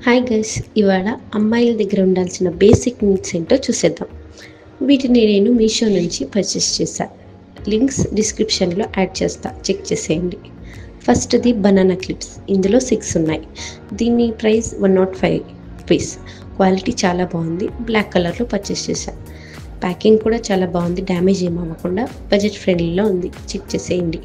Hi guys, ఇవాళ అమ్మాయిల దగ్గర ఉండాల్సిన బేసిక్ నీడ్స్ ఏంటో చూసేద్దాం. వీటిని నేను మీషో నుంచి పర్చేస్ చేశాను. లింక్స్ డిస్క్రిప్షన్లో యాడ్ చేస్తా, చెక్ చేసేయండి. ఫస్ట్ది బనానా క్లిప్స్. ఇందులో 6 ఉన్నాయి. దీని ప్రైస్ 105 రూపీస్. క్వాలిటీ చాలా బాగుంది. బ్లాక్ కలర్లో పర్చేస్ చేశాను. ప్యాకింగ్ కూడా చాలా బాగుంది, డ్యామేజ్ ఏమవ్వకుండా బడ్జెట్ ఫ్రెండ్లీలో ఉంది, చెక్ చేసేయండి.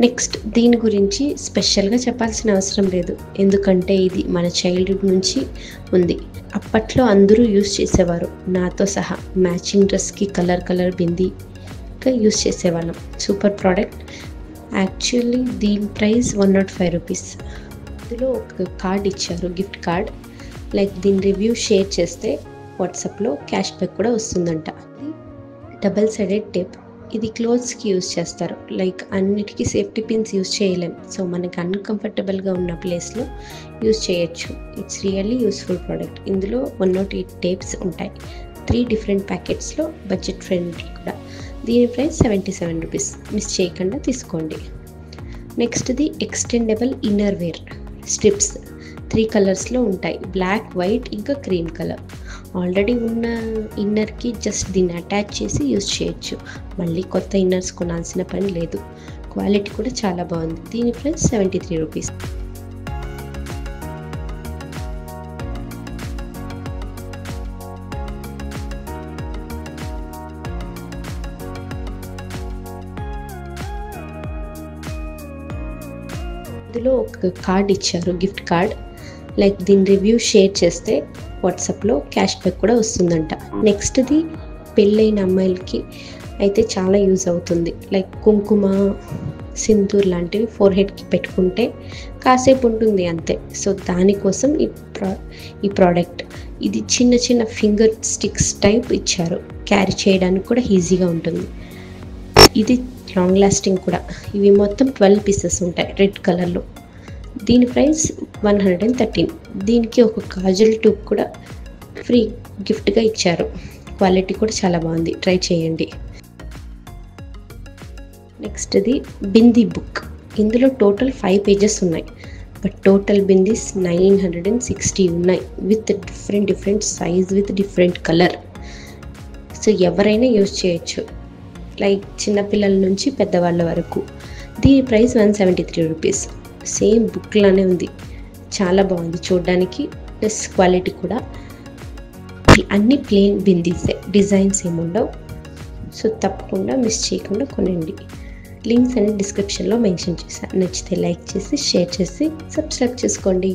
నెక్స్ట్, దీని గురించి స్పెషల్గా చెప్పాల్సిన అవసరం లేదు, ఎందుకంటే ఇది మన చైల్డ్హుడ్ నుంచి ఉంది. అప్పట్లో అందరూ యూస్ చేసేవారు, నాతో సహా. మ్యాచింగ్ డ్రెస్కి కలర్ బిందీగా యూస్ చేసేవాళ్ళం. Super product. యాక్చువల్లీ దీని ప్రైస్ 105 రూపీస్. ఇందులో ఒక కార్డ్ ఇచ్చారు, గిఫ్ట్ కార్డ్. లైక్ దీని రివ్యూ షేర్ చేస్తే వాట్సాప్లో క్యాష్ బ్యాక్ కూడా వస్తుందంట. Double sided tape. ఇది క్లోత్స్కి యూజ్ చేస్తారు. లైక్ అన్నిటికీ సేఫ్టీ పిన్స్ యూజ్ చేయలేం, సో మనకి అన్కంఫర్టబుల్గా ఉన్న ప్లేస్లో యూజ్ చేయొచ్చు. It's really useful product. ఇందులో 108 టేప్స్ ఉంటాయి. 3 డిఫరెంట్ ప్యాకెట్స్లో, బడ్జెట్ ఫ్రెండ్లీ కూడా. దీని ప్రైస్ 77 రూపీస్. మిస్ చేయకుండా తీసుకోండి. నెక్స్ట్ది ఎక్స్టెండబుల్ ఇన్నర్ వేర్ స్ట్రిప్స్. 3 కలర్స్లో ఉంటాయి, బ్లాక్, వైట్, ఇంకా క్రీమ్ కలర్. ఆల్రెడీ ఉన్న ఇన్నర్కి జస్ట్ దీన్ని అటాచ్ చేసి యూజ్ చేయొచ్చు. మళ్ళీ కొత్త ఇన్నర్స్ కొనాల్సిన పని లేదు. క్వాలిటీ కూడా చాలా బాగుంది. దీని ప్రైస్ 73 రూపీస్. ఇందులో ఒక కార్డ్ ఇచ్చారు, గిఫ్ట్ కార్డ్. లైక్ దీని రివ్యూ షేర్ చేస్తే వాట్సాప్లో క్యాష్ బ్యాక్ కూడా వస్తుందంట. నెక్స్ట్ది పెళ్ళైన అమ్మాయిలకి అయితే చాలా యూజ్ అవుతుంది. లైక్ కుంకుమ, సింధూర్ లాంటివి ఫోర్ హెడ్కి పెట్టుకుంటే కాసేపు ఉంటుంది అంతే. సో దానికోసం ఈ ప్రోడక్ట్. ఇది చిన్న చిన్న ఫింగర్ స్టిక్స్ టైప్ ఇచ్చారు, క్యారీ చేయడానికి కూడా ఈజీగా ఉంటుంది. ఇది లాంగ్ లాస్టింగ్ కూడా. ఇవి మొత్తం 12 పీసెస్ ఉంటాయి, రెడ్ కలర్లో. దీని ప్రైస్ 113. దీనికి ఒక కాజల్ ట్యూబ్ కూడా ఫ్రీ గిఫ్ట్గా ఇచ్చారు. క్వాలిటీ కూడా చాలా బాగుంది, ట్రై చేయండి. నెక్స్ట్ది బిందీ బుక్. ఇందులో టోటల్ 5 పేజెస్ ఉన్నాయి, బట్ టోటల్ బిందీస్ 960 ఉన్నాయి, with different size, with different colour. So ఎవరైనా యూజ్ చేయొచ్చు, లైక్ చిన్నపిల్లల నుంచి పెద్దవాళ్ళ వరకు. దీని ప్రైస్ 173 రూపీస్. సేమ్ బుక్ లానే ఉంది, చాలా బాగుంది చూడడానికి, ప్లస్ క్వాలిటీ కూడా. అన్ని ప్లెయిన్ బిందీసే, డిజైన్స్ ఏముండవు. సో తప్పకుండా మిస్ చేయకుండా కొనండి. లింక్స్ అన్ని డిస్క్రిప్షన్లో మెన్షన్ చేశాను. నచ్చితే లైక్ చేసి, షేర్ చేసి, సబ్స్క్రైబ్ చేసుకోండి.